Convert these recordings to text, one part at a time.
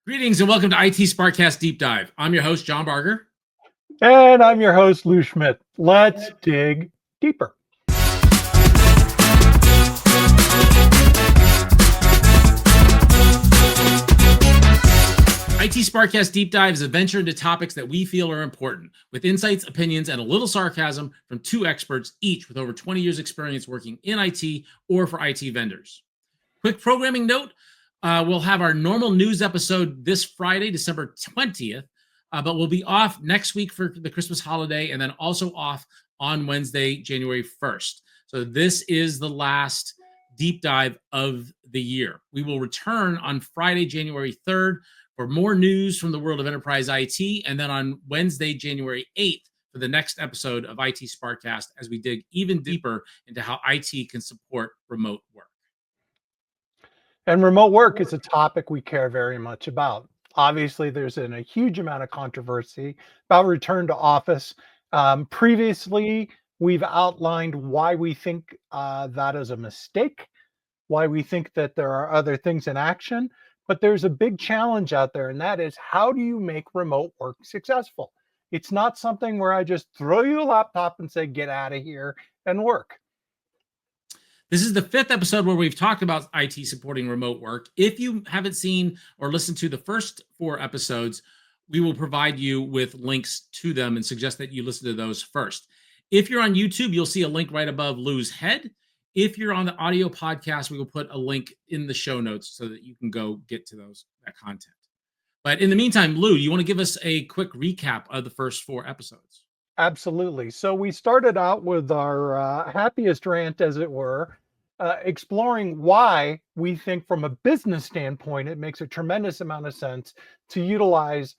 Greetings and welcome to IT SPARCast Deep Dive. I'm your host, John Barger. And I'm your host, Lou Schmidt. Let's dig deeper. IT SPARCast Deep Dive is a venture into topics that we feel are important, with insights, opinions, and a little sarcasm from two experts, each with over 20 years experience working in IT or for IT vendors. Quick programming note, we'll have our normal news episode this Friday, December 20th, but we'll be off next week for the Christmas holiday and then also off on Wednesday, January 1st. So this is the last deep dive of the year. We will return on Friday, January 3rd for more news from the world of enterprise IT, and then on Wednesday, January 8th, for the next episode of IT SPARCast as we dig even deeper into how IT can support remote work. And remote work is a topic we care very much about. Obviously, there's been a huge amount of controversy about return to office. Previously, we've outlined why we think that is a mistake, why we think that there are other things in action, but there's a big challenge out there, and that is, how do you make remote work successful? It's not something where I just throw you a laptop and say, get out of here and work. This is the fifth episode where we've talked about IT supporting remote work. If you haven't seen or listened to the first four episodes, we will provide you with links to them and suggest that you listen to those first. If you're on YouTube, you'll see a link right above Lou's head. If you're on the audio podcast, we will put a link in the show notes so that you can go get to that content. But in the meantime, Lou, you want to give us a quick recap of the first four episodes? Absolutely. So we started out with our happiest rant, as it were, exploring why we think from a business standpoint, it makes a tremendous amount of sense to utilize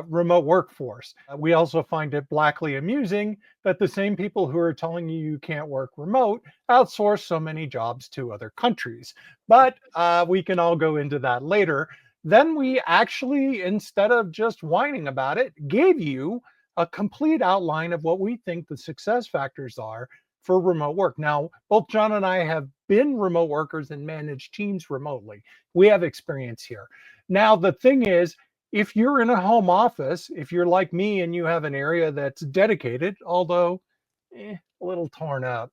remote workforce. We also find it blackly amusing that the same people who are telling you can't work remote outsource so many jobs to other countries. But we can all go into that later. Then we actually, instead of just whining about it, gave you a complete outline of what we think the success factors are for remote work. Now, both John and I have been remote workers and managed teams remotely. We have experience here. Now, the thing is, if you're in a home office, if you're like me and you have an area that's dedicated, although a little torn up,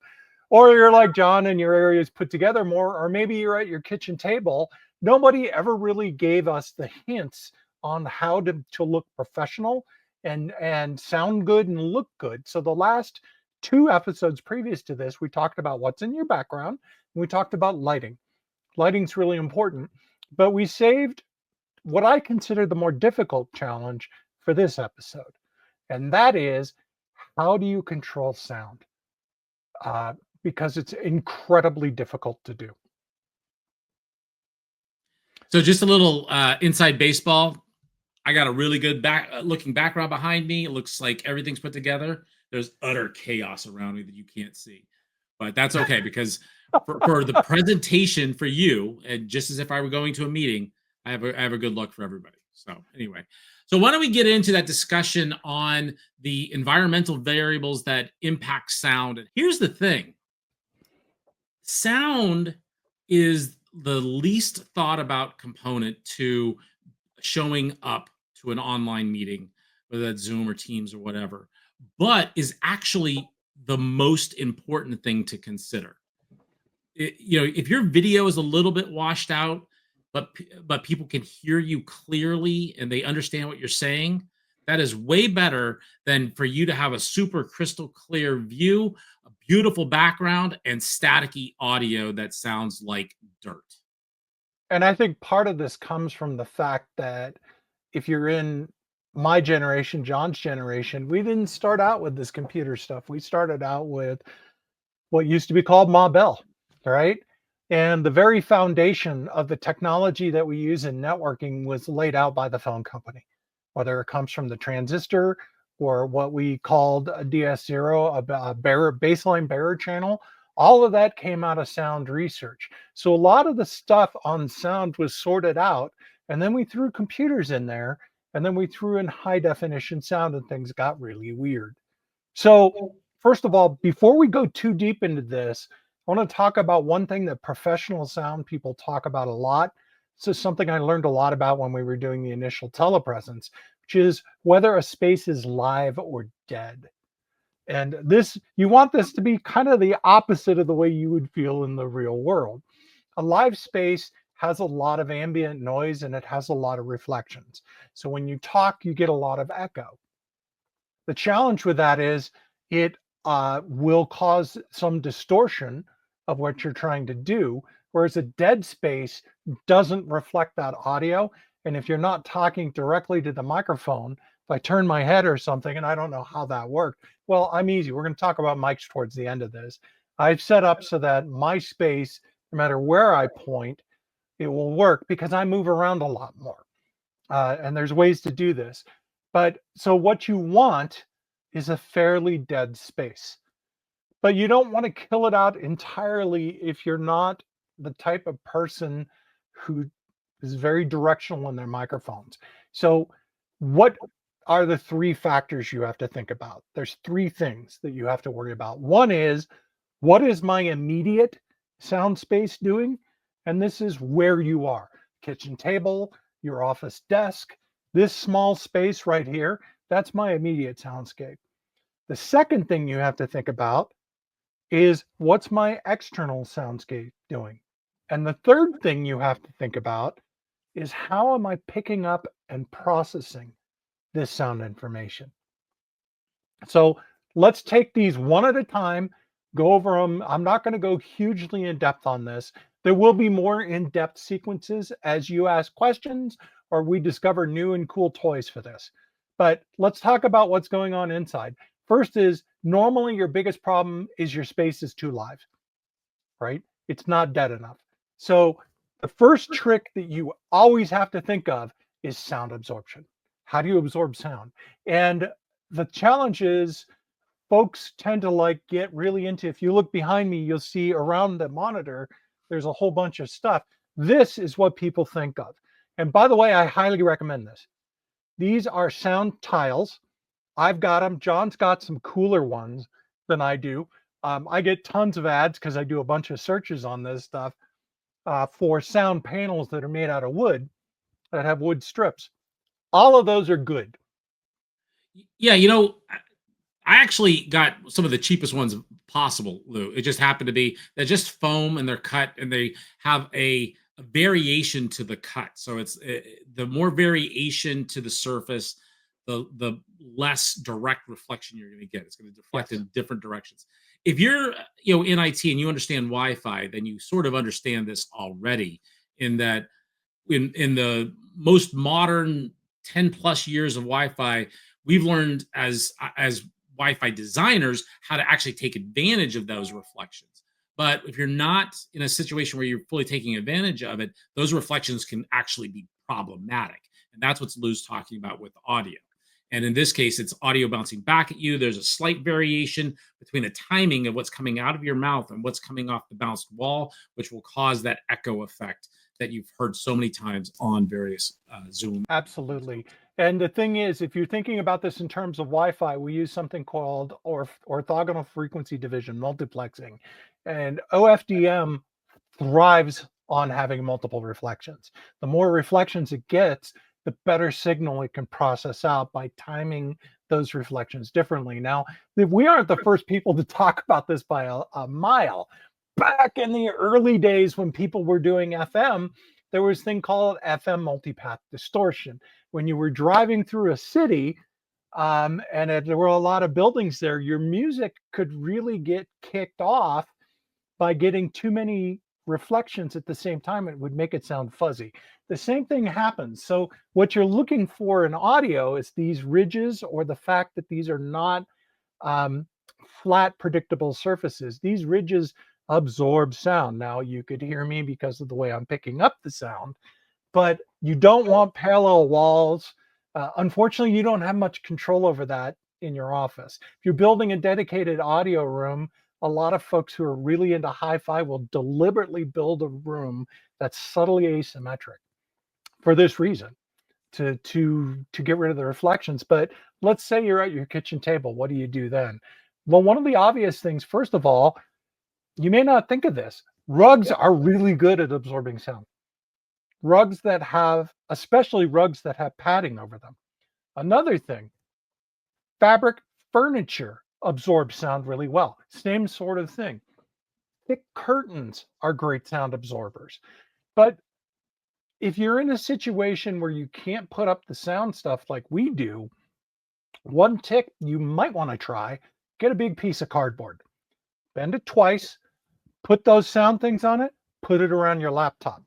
or you're like John and your area is put together more, or maybe you're at your kitchen table, nobody ever really gave us the hints on how to look professional and sound good and look good. So the last two episodes previous to this, we talked about what's in your background, and we talked about lighting. Lighting's really important, but we saved what I consider the more difficult challenge for this episode, and that is, how do you control sound? Because it's incredibly difficult to do. So just a little inside baseball. I got a really good looking background behind me. It looks like everything's put together. There's utter chaos around me that you can't see, but that's okay because for the presentation for you, and just as if I were going to a meeting, I have a good look for everybody. So anyway, so why don't we get into that discussion on the environmental variables that impact sound? And here's the thing. Sound is the least thought about component to showing up to an online meeting, whether that's Zoom or Teams or whatever, but is actually the most important thing to consider. If your video is a little bit washed out, but people can hear you clearly and they understand what you're saying, that is way better than for you to have a super crystal clear view, a beautiful background, and staticky audio that sounds like dirt. And I think part of this comes from the fact that if you're in my generation, John's generation, we didn't start out with this computer stuff. We started out with what used to be called Ma Bell, right? And the very foundation of the technology that we use in networking was laid out by the phone company, whether it comes from the transistor or what we called a DS0, a baseline bearer channel. All of that came out of sound research. So a lot of the stuff on sound was sorted out, and then we threw computers in there, and then we threw in high definition sound, and things got really weird. So first of all, before we go too deep into this, I want to talk about one thing that professional sound people talk about a lot. This is something I learned a lot about when we were doing the initial telepresence, which is whether a space is live or dead. And this, you want this to be kind of the opposite of the way you would feel in the real world. A live space has a lot of ambient noise and it has a lot of reflections. So when you talk, you get a lot of echo. The challenge with that is it will cause some distortion of what you're trying to do, whereas a dead space doesn't reflect that audio. And if you're not talking directly to the microphone, if I turn my head or something, and I don't know how that worked, well, I'm easy. We're going to talk about mics towards the end of this. I've set up so that my space, no matter where I point, it will work because I move around a lot more. And there's ways to do this. But so what you want is a fairly dead space. But you don't want to kill it out entirely if you're not the type of person who is very directional in their microphones. So what are the three factors you have to think about? There's three things that you have to worry about. One is, what is my immediate sound space doing? And this is where you are. Kitchen table, your office desk, this small space right here, that's my immediate soundscape. The second thing you have to think about is, what's my external soundscape doing? And the third thing you have to think about is, how am I picking up and processing this sound information? So let's take these one at a time, go over them. I'm not going to go hugely in depth on this. There will be more in-depth sequences as you ask questions or we discover new and cool toys for this. But let's talk about what's going on inside. First is, normally your biggest problem is your space is too live, right? It's not dead enough. So the first trick that you always have to think of is sound absorption. How do you absorb sound? And the challenge is, folks tend to get really into, if you look behind me, you'll see around the monitor, there's a whole bunch of stuff. This is what people think of. And by the way, I highly recommend this. These are sound tiles. I've got them. John's got some cooler ones than I do. I get tons of ads because I do a bunch of searches on this stuff for sound panels that are made out of wood, that have wood strips. All of those are good. Yeah, I actually got some of the cheapest ones possible, Lou. It just happened to be they're just foam and they're cut and they have a variation to the cut. So it's the more variation to the surface, the less direct reflection you're going to get. It's going to deflect in different directions. If you're in IT and you understand Wi-Fi, then you sort of understand this already. In that, in the most modern 10 plus years of Wi-Fi, we've learned as Wi-Fi designers how to actually take advantage of those reflections. But if you're not in a situation where you're fully taking advantage of it, those reflections can actually be problematic. And that's what Lou's talking about with audio. And in this case, it's audio bouncing back at you. There's a slight variation between the timing of what's coming out of your mouth and what's coming off the bounced wall, which will cause that echo effect that you've heard so many times on various Zoom. Absolutely. And the thing is, if you're thinking about this in terms of Wi-Fi, we use something called orthogonal frequency division multiplexing. And OFDM thrives on having multiple reflections. The more reflections it gets, the better signal it can process out by timing those reflections differently. Now, we aren't the first people to talk about this by a mile. Back in the early days when people were doing FM, there was a thing called FM multipath distortion. When you were driving through a city and there were a lot of buildings there, your music could really get kicked off by getting too many reflections at the same time. It would make it sound fuzzy. The same thing happens. So what you're looking for in audio is these ridges, or the fact that these are not flat, predictable surfaces. These ridges absorb sound. Now, you could hear me because of the way I'm picking up the sound, but you don't want parallel walls. Unfortunately, you don't have much control over that in your office. If you're building a dedicated audio room, a lot of folks who are really into hi-fi will deliberately build a room that's subtly asymmetric for this reason, to get rid of the reflections. But let's say you're at your kitchen table. What do you do then? Well, one of the obvious things, first of all, you may not think of this. Rugs are really good at absorbing sound. rugs that have, especially rugs that have padding over them. Another thing, fabric furniture absorbs sound really well. Same sort of thing. Thick curtains are great sound absorbers. But if you're in a situation where you can't put up the sound stuff like we do, one tip you might want to try, get a big piece of cardboard, bend it twice, put those sound things on it, put it around your laptop.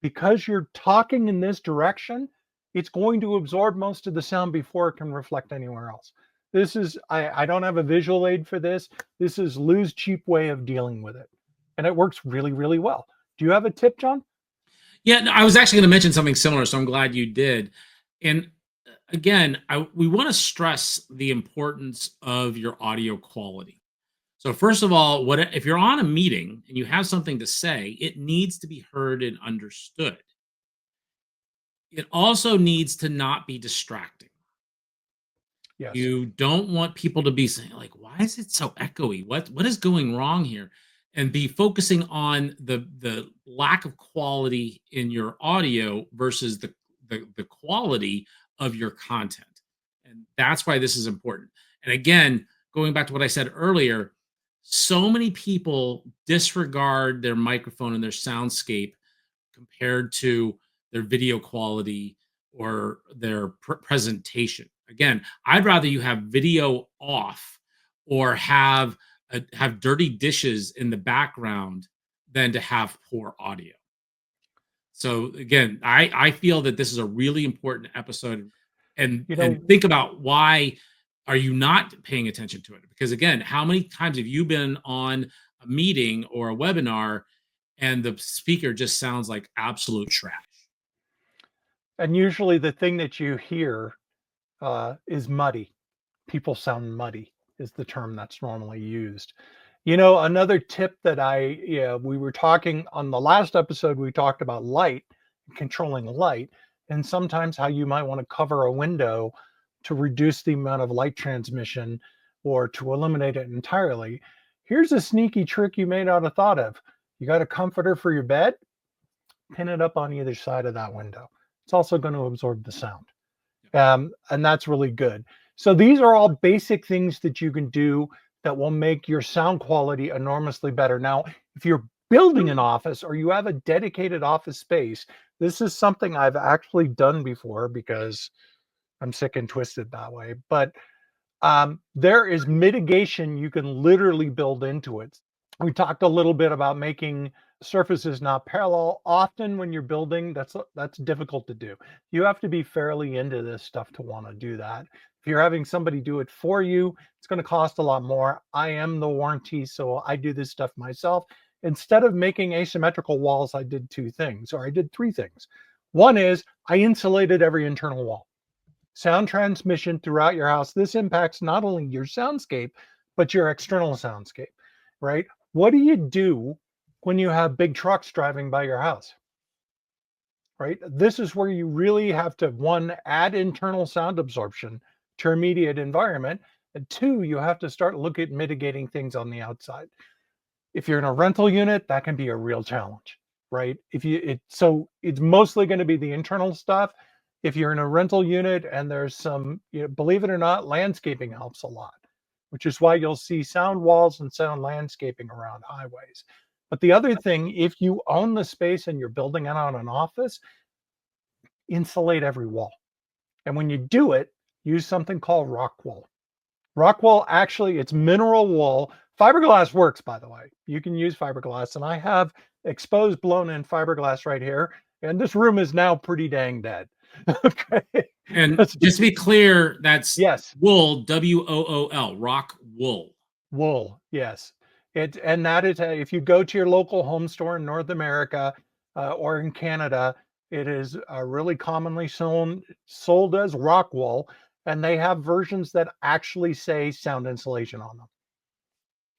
Because you're talking in this direction, it's going to absorb most of the sound before it can reflect anywhere else. This is, I don't have a visual aid for this. This is Lou's cheap way of dealing with it. And it works really, really well. Do you have a tip, John? Yeah, no, I was actually going to mention something similar, so I'm glad you did. And again, we want to stress the importance of your audio quality. So first of all, what if you're on a meeting and you have something to say, it needs to be heard and understood. It also needs to not be distracting. Yes. You don't want people to be saying, like, why is it so echoey? What is going wrong here? And be focusing on the lack of quality in your audio versus the quality of your content. And that's why this is important. And again, going back to what I said earlier, so many people disregard their microphone and their soundscape compared to their video quality or their presentation. Again, I'd rather you have video off or have dirty dishes in the background than to have poor audio. So again, I feel that this is a really important episode, and think about why are you not paying attention to it? Because again, how many times have you been on a meeting or a webinar and the speaker just sounds like absolute trash? And usually the thing that you hear is muddy. People sound muddy is the term that's normally used. Another tip that we were talking on the last episode, we talked about light, controlling light, and sometimes how you might want to cover a window to reduce the amount of light transmission or to eliminate it entirely. Here's a sneaky trick you may not have thought of. You got a comforter for your bed, pin it up on either side of that window. It's also going to absorb the sound. And that's really good. So these are all basic things that you can do that will make your sound quality enormously better. Now, if you're building an office or you have a dedicated office space, this is something I've actually done before because I'm sick and twisted that way. But there is mitigation you can literally build into it. We talked a little bit about making surfaces not parallel. Often when you're building, that's difficult to do. You have to be fairly into this stuff to want to do that. If you're having somebody do it for you, it's going to cost a lot more. I am the warranty, so I do this stuff myself. Instead of making asymmetrical walls, I did two things, or I did three things. One is I insulated every internal wall. Sound transmission throughout your house. This impacts not only your soundscape, but your external soundscape, right? What do you do when you have big trucks driving by your house? Right? This is where you really have to, one, add internal sound absorption to your immediate environment, and two, you have to start looking at mitigating things on the outside. If you're in a rental unit, that can be a real challenge, right? So it's mostly going to be the internal stuff. If you're in a rental unit and there's some, believe it or not, landscaping helps a lot, which is why you'll see sound walls and sound landscaping around highways. But the other thing, if you own the space and you're building it on an office, insulate every wall. And when you do it, use something called rock wool. Rock wool, actually, it's mineral wool. Fiberglass works, by the way. You can use fiberglass. And I have exposed blown in fiberglass right here. And this room is now pretty dang dead. Okay. And just to be clear, that's yes, wool, WOOL, rock wool. Wool, yes. And that is if you go to your local home store in North America or in Canada, it is really commonly sold as rock wool, and they have versions that actually say sound insulation on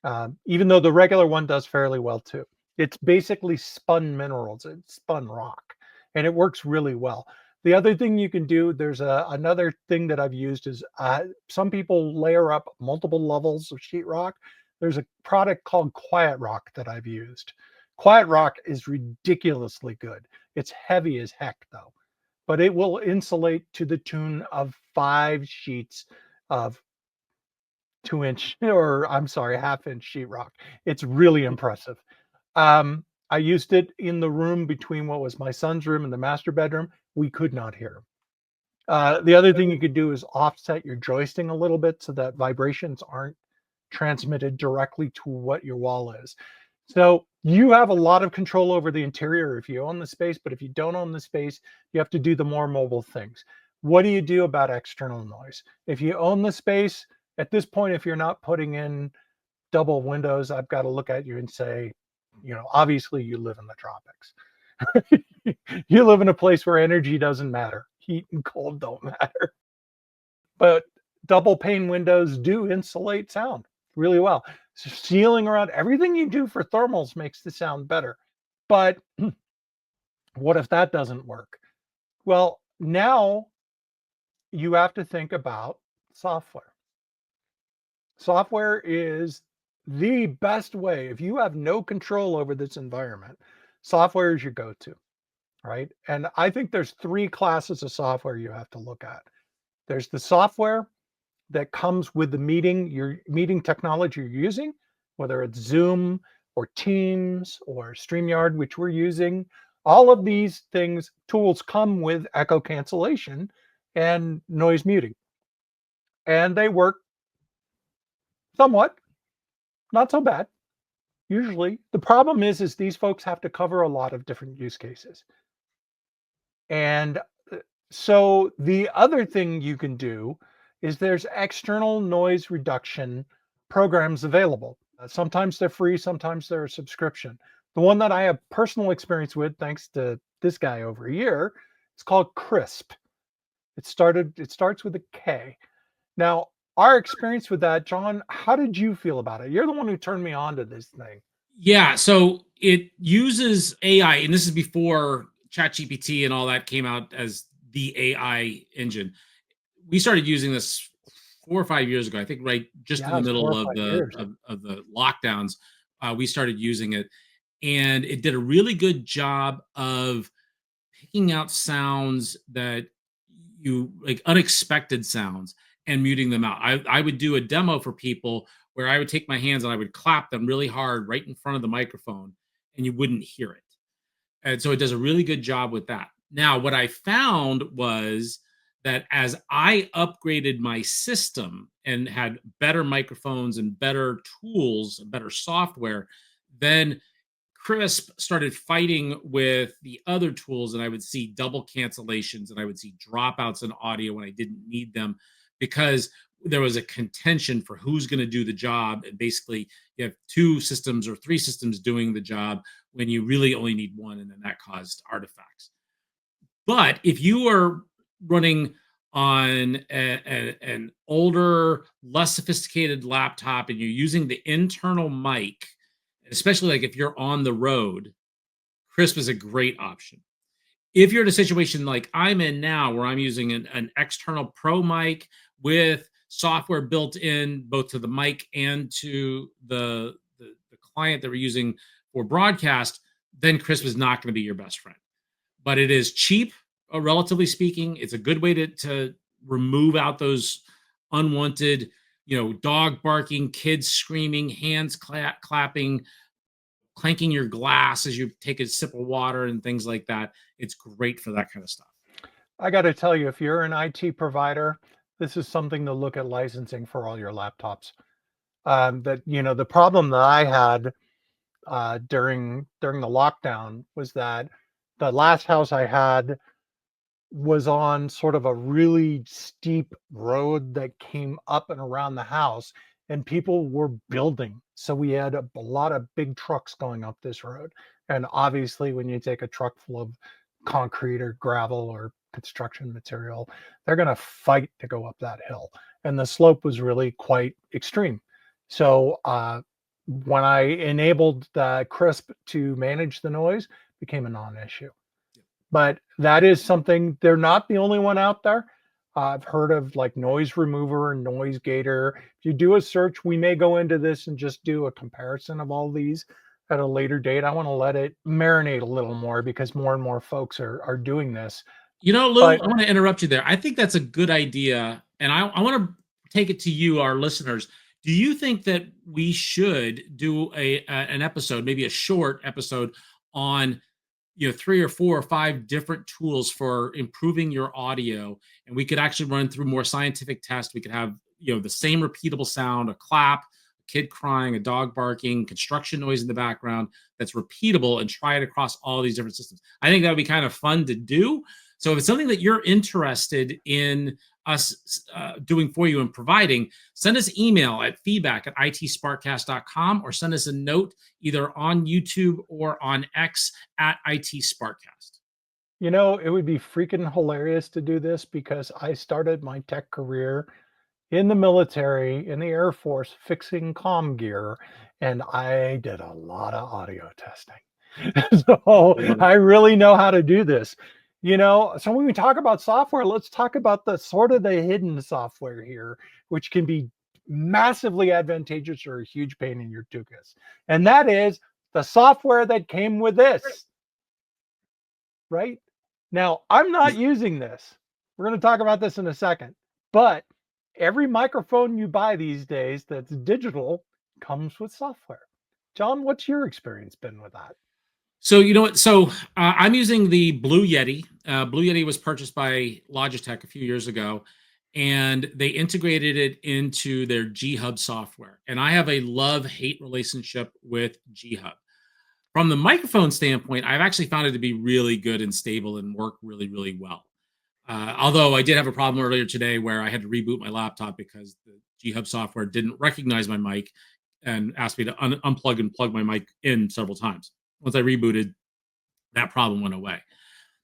them. Even though the regular one does fairly well too. It's basically spun minerals, it's spun rock, and it works really well. The other thing you can do, there's another thing that I've used is some people layer up multiple levels of sheetrock. There's a product called Quiet Rock that I've used. Quiet Rock is ridiculously good. It's heavy as heck though, but it will insulate to the tune of 5 sheets of 2-inch, or I'm sorry, half-inch sheetrock. It's really impressive. I used it in the room between what was my son's room and the master bedroom. We could not hear him. The other thing you could do is offset your joisting a little bit so that vibrations aren't transmitted directly to what your wall is. So you have a lot of control over the interior if you own the space, but if you don't own the space, you have to do the more mobile things. What do you do about external noise? If you own the space, at this point, if you're not putting in double windows, I've got to look at you and say, obviously you live in the tropics. You live in a place where energy doesn't matter. Heat and cold don't matter. But double pane windows do insulate sound really well. So sealing around everything you do for thermals makes the sound better. But what if that doesn't work? Well, now you have to think about software. Software is the best way. If you have no control over this environment, software is your go-to, right? And I think there's 3 classes of software you have to look at. There's the software that comes with the meeting technology you're using, whether it's Zoom or Teams or StreamYard, which we're using. All of these tools come with echo cancellation and noise muting. And they work somewhat, not so bad, usually. The problem is these folks have to cover a lot of different use cases. And so the other thing you can do is there's external noise reduction programs available. Sometimes they're free, sometimes they're a subscription. The one that I have personal experience with, thanks to this guy over here, it's called Crisp. It starts with a K. Now, our experience with that, John, how did you feel about it? You're the one who turned me on to this thing. Yeah, so it uses AI, and this is before ChatGPT and all that came out as the AI engine. We started using this 4 or 5 years ago, I think, right just in the middle of the lockdowns. We started using it, and it did a really good job of picking out sounds that you like, unexpected sounds, and muting them out. I would do a demo for people where I would take my hands and I would clap them really hard right in front of the microphone, and you wouldn't hear it. And so it does a really good job with that. Now, what I found was that as I upgraded my system and had better microphones and better tools, better software, then Crisp started fighting with the other tools, and I would see double cancellations and I would see dropouts in audio when I didn't need them, because there was a contention for who's going to do the job. And basically, you have 2 systems or 3 systems doing the job when you really only need one, and then that caused artifacts. But if you are running on an older, less sophisticated laptop and you're using the internal mic, especially like if you're on the road, Crisp is a great option. If you're in a situation like I'm in now, where I'm using an external pro mic with software built in both to the mic and to the client that we're using for broadcast, then Crisp is not going to be your best friend. But it is cheap, relatively speaking. It's a good way to remove out those unwanted, dog barking, kids screaming, hands clapping, clanking your glass as you take a sip of water and things like that. It's great for that kind of stuff. I got to tell you, if you're an IT provider, this is something to look at licensing for all your laptops. The problem that I had during the lockdown was that the last house I had was on sort of a really steep road that came up and around the house, and people were building. So we had a lot of big trucks going up this road. And obviously, when you take a truck full of concrete or gravel or construction material, they're going to fight to go up that hill. And the slope was really quite extreme. So when I enabled the Crisp to manage the noise, it became a non-issue. But that is something, they're not the only one out there. I've heard of like Noise Remover and Noise Gator. If you do a search, we may go into this and just do a comparison of all these at a later date. I want to let it marinate a little more because more and more folks are doing this. You know, Lou, But I want to interrupt you there. I think that's a good idea. And I want to take it to you, our listeners. Do you think that we should do an episode, maybe a short episode on, 3 or 4 or 5 different tools for improving your audio? And we could actually run through more scientific tests. We could have, the same repeatable sound, a clap, a kid crying, a dog barking, construction noise in the background that's repeatable, and try it across all these different systems. I think that would be kind of fun to do. So if it's something that you're interested in us doing for you and providing, send us email at feedback@itsparkcast.com, or send us a note either on YouTube or on X at itsparkcast. it would be freaking hilarious to do this because I started my tech career in the military, in the Air Force, fixing comm gear, and I did a lot of audio testing. So I really know how to do this. So when we talk about software, let's talk about the sort of the hidden software here, which can be massively advantageous or a huge pain in your tuchus. And that is the software that came with this. Right? Now, I'm not using this. We're going to talk about this in a second. But every microphone you buy these days that's digital comes with software. John, what's your experience been with that? So you know what? So I'm using the Blue Yeti. Blue Yeti was purchased by Logitech a few years ago, and they integrated it into their G Hub software. And I have a love-hate relationship with G Hub. From the microphone standpoint, I've actually found it to be really good and stable and work really, really well. Although I did have a problem earlier today where I had to reboot my laptop because the G Hub software didn't recognize my mic and asked me to unplug and plug my mic in several times. Once I rebooted, that problem went away.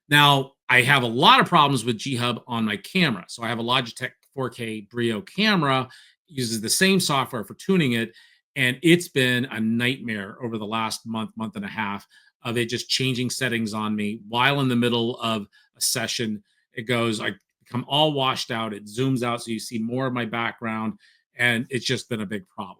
Now, I have a lot of problems with G Hub on my camera. So I have a Logitech 4K Brio camera, uses the same software for tuning it, and it's been a nightmare over the last month and a half of it just changing settings on me while in the middle of a session. I become all washed out. It zooms out so you see more of my background, and it's just been a big problem.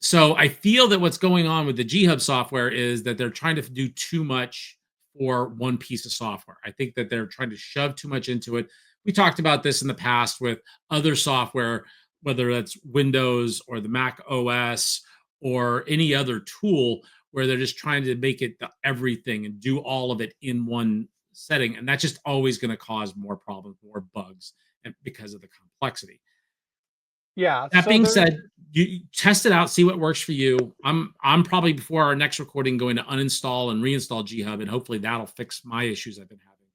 So I feel that what's going on with the G Hub software is that they're trying to do too much for one piece of software. I think that they're trying to shove too much into it. We talked about this in the past with other software, whether that's Windows or the Mac OS or any other tool, where they're just trying to make it everything and do all of it in one setting. And that's just always going to cause more problems, more bugs, and because of the complexity. Yeah. That being said, you test it out, see what works for you. I'm probably, before our next recording, going to uninstall and reinstall G Hub, and hopefully that'll fix my issues I've been having.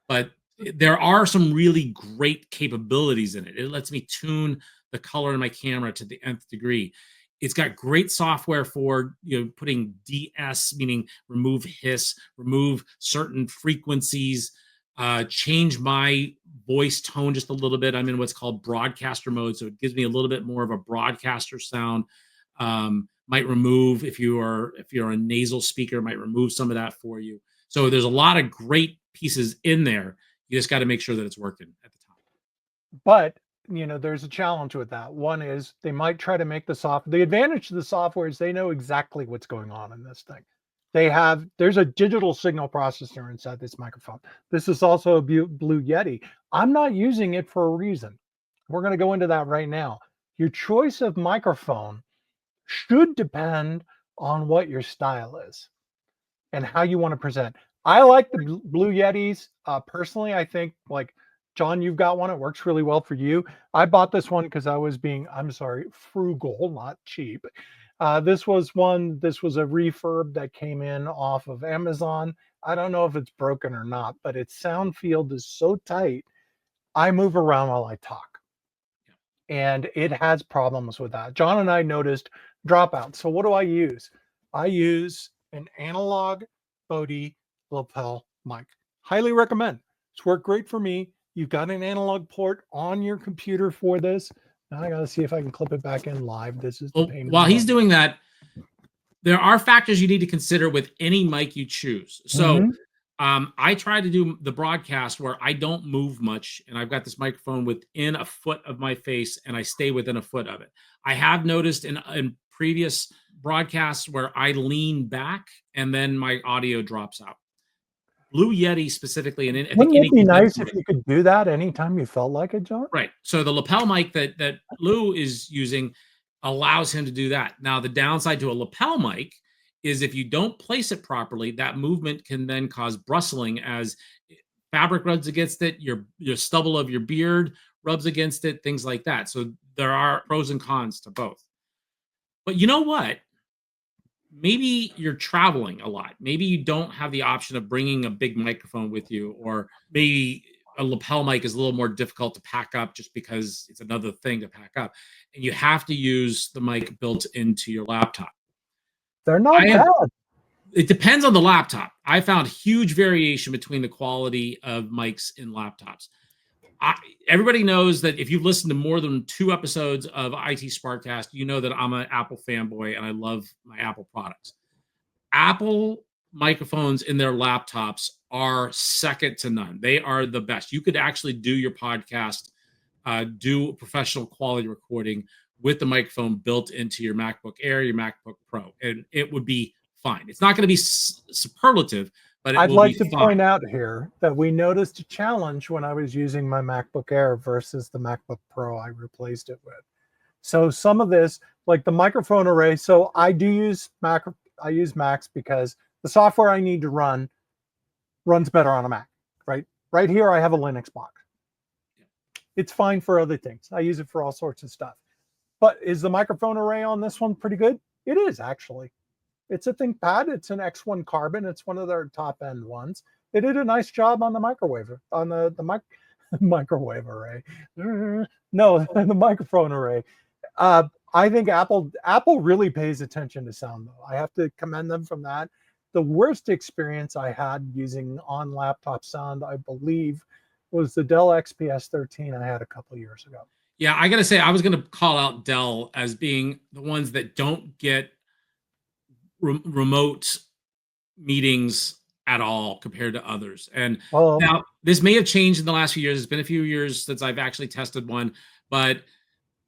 But there are some really great capabilities in it. It lets me tune the color in my camera to the nth degree. It's got great software for putting DS, meaning remove hiss, remove certain frequencies, change my voice tone just a little bit. I'm in what's called broadcaster mode, so it gives me a little bit more of a broadcaster sound. Might remove, if you're a nasal speaker, might remove some of that for you. So there's a lot of great pieces in there. You just got to make sure that it's working at the time. But there's a challenge with that. One is they might try to make the advantage to the software is they know exactly what's going on in this thing. There's a digital signal processor inside this microphone. This is also a Blue Yeti. I'm not using it for a reason. We're going to go into that right now. Your choice of microphone should depend on what your style is and how you want to present. I like the Blue Yetis. Personally, I think, like, John, you've got one. It works really well for you. I bought this one because I was frugal, not cheap. This was a refurb that came in off of Amazon. I don't know if it's broken or not, but its sound field is so tight. I move around while I talk. And it has problems with that. John and I noticed dropouts. So what do I use? I use an analog Bodhi lapel mic. Highly recommend. It's worked great for me. You've got an analog port on your computer for this. Now I got to see if I can clip it back in live. This is the pain. While he's doing that, there are factors you need to consider with any mic you choose. So I try to do the broadcast where I don't move much, and I've got this microphone within a foot of my face, and I stay within a foot of it. I have noticed in previous broadcasts where I lean back and then my audio drops out. Blue Yeti specifically, and I think Wouldn't it be anything nice if you could do that anytime you felt like it, John? right. So the lapel mic that Lou is using allows him to do that. Now, the downside to a lapel mic is if you don't place it properly, that movement can then cause bristling as fabric rubs against it, your stubble of your beard rubs against it, things like that. So there are pros and cons to both. But you know what? Maybe you're traveling a lot. Maybe you don't have the option of bringing a big microphone with you, or maybe a lapel mic is a little more difficult to pack up just because it's another thing to pack up. And you have to use the mic built into your laptop. They're not bad. It depends on the laptop. I found huge variation between the quality of mics in laptops. Everybody knows that if you've listened to more than 2 episodes of IT SPARCast, you know that I'm an Apple fanboy and I love my Apple products. Apple microphones in their laptops are second to none. They are the best. You could actually do your podcast, do professional quality recording with the microphone built into your MacBook Air, your MacBook Pro, and it would be fine. It's not going to be superlative, but I'd like to point out here that we noticed a challenge when I was using my MacBook Air versus the MacBook Pro I replaced it with. So some of this, like the microphone array, so I use Macs because the software I need to run runs better on a Mac, right? Right here, I have a Linux box. It's fine for other things. I use it for all sorts of stuff. But is the microphone array on this one pretty good? It is, actually. It's a ThinkPad. It's an X1 Carbon. It's one of their top end ones. They did a nice job on the microwave, on the microwave array. No, the microphone array. I think Apple really pays attention to sound, though. I have to commend them from that. The worst experience I had using on laptop sound, I believe, was the Dell XPS 13 I had a couple years ago. Yeah, I got to say, I was going to call out Dell as being the ones that don't get remote meetings at all compared to others. And now this may have changed in the last few years. It's been a few years since I've actually tested one, but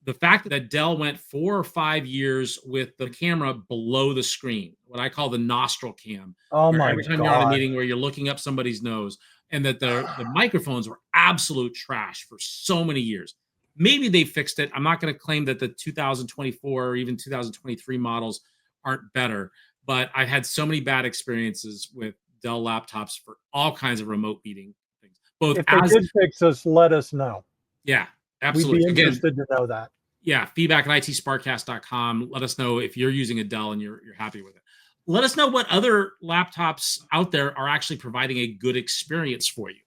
the fact that Dell went 4 or 5 years with the camera below the screen, what I call the nostril cam. Oh my every time God. you're on a meeting where you're looking up somebody's nose, and that the microphones were absolute trash for so many years. Maybe they fixed it. I'm not going to claim that the 2024 or even 2023 models aren't better, but I've had so many bad experiences with Dell laptops for all kinds of remote meeting things. Both if they did fix us, let us know. Yeah, absolutely. We'd be interested to know that. Yeah, feedback@itsparkcast.com. Let us know if you're using a Dell and you're happy with it. Let us know what other laptops out there are actually providing a good experience for you.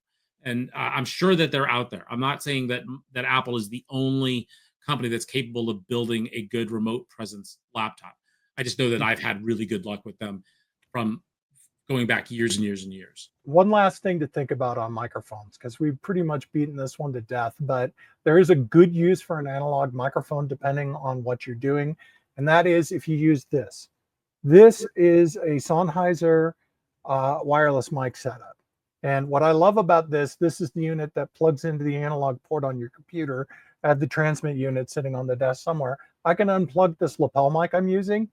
And I'm sure that they're out there. I'm not saying that Apple is the only company that's capable of building a good remote presence laptop. I just know that I've had really good luck with them from going back years and years and years. One last thing to think about on microphones, because we've pretty much beaten this one to death, but there is a good use for an analog microphone depending on what you're doing. And that is if you use this. This is a Sennheiser wireless mic setup. And what I love about this is the unit that plugs into the analog port on your computer. I have the transmit unit sitting on the desk somewhere. I can unplug this lapel mic I'm using,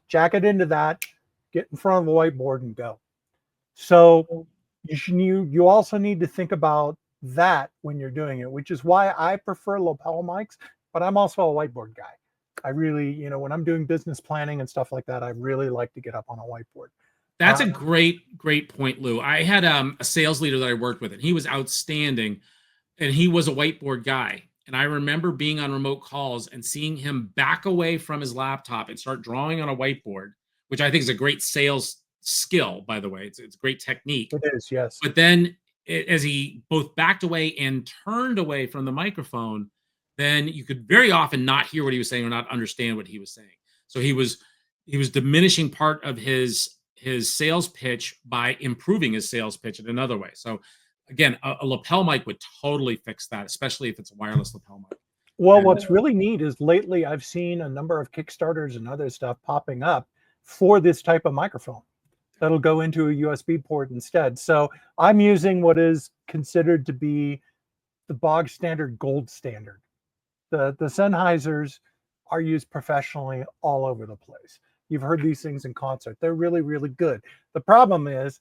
jack it into that, get in front of a whiteboard and go. So you also need to think about that when you're doing it, which is why I prefer lapel mics, but I'm also a whiteboard guy. I really, when I'm doing business planning and stuff like that, I really like to get up on a whiteboard. That's a great point, Lou. I had a sales leader that I worked with, and he was outstanding, and he was a whiteboard guy. And I remember being on remote calls and seeing him back away from his laptop and start drawing on a whiteboard, which I think is a great sales skill, by the way. It's a great technique. It is, yes. But then as he both backed away and turned away from the microphone, then you could very often not hear what he was saying or not understand what he was saying. So he was diminishing part of his sales pitch by improving his sales pitch in another way. So again, a lapel mic would totally fix that, especially if it's a wireless lapel mic. Well, what's really neat is lately I've seen a number of Kickstarters and other stuff popping up for this type of microphone that'll go into a USB port instead. So I'm using what is considered to be the bog standard gold standard. The Sennheisers are used professionally all over the place. You've heard these things in concert. They're really, really good. The problem is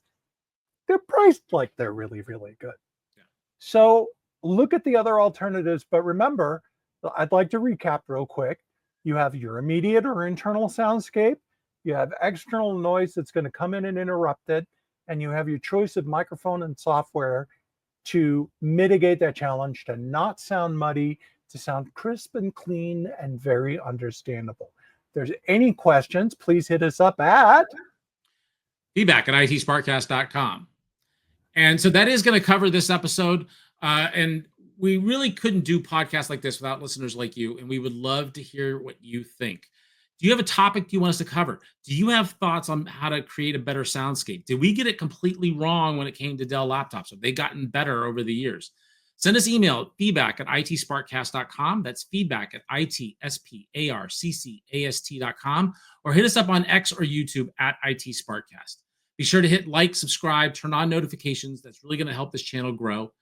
they're priced like they're really, really good. Yeah. So look at the other alternatives, but remember, I'd like to recap real quick. You have your immediate or internal soundscape. You have external noise that's going to come in and interrupt it. And you have your choice of microphone and software to mitigate that challenge, to not sound muddy, to sound crisp and clean and very understandable. If there's any questions, please hit us up at feedback@itsparkcast.com. And so that is going to cover this episode. And we really couldn't do podcasts like this without listeners like you. And we would love to hear what you think. Do you have a topic you want us to cover? Do you have thoughts on how to create a better soundscape? Did we get it completely wrong when it came to Dell laptops? Have they gotten better over the years? Send us email at feedback@itsparkcast.com. That's feedback@itsparkcast.com, or hit us up on X or YouTube @itsparkcast. Be sure to hit like, subscribe, turn on notifications. That's really going to help this channel grow.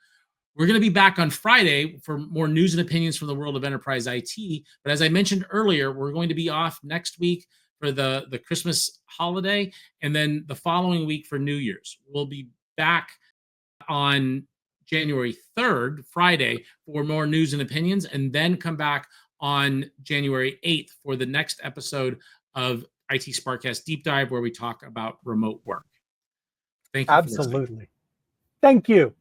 We're going to be back on Friday for more news and opinions from the world of enterprise IT. But as I mentioned earlier, we're going to be off next week for the Christmas holiday, and then the following week for New Year's. We'll be back on January 3rd, Friday, for more news and opinions, and then come back on January 8th for the next episode of IT Sparkcast Deep Dive, where we talk about remote work. Thank you. Absolutely. Thank you.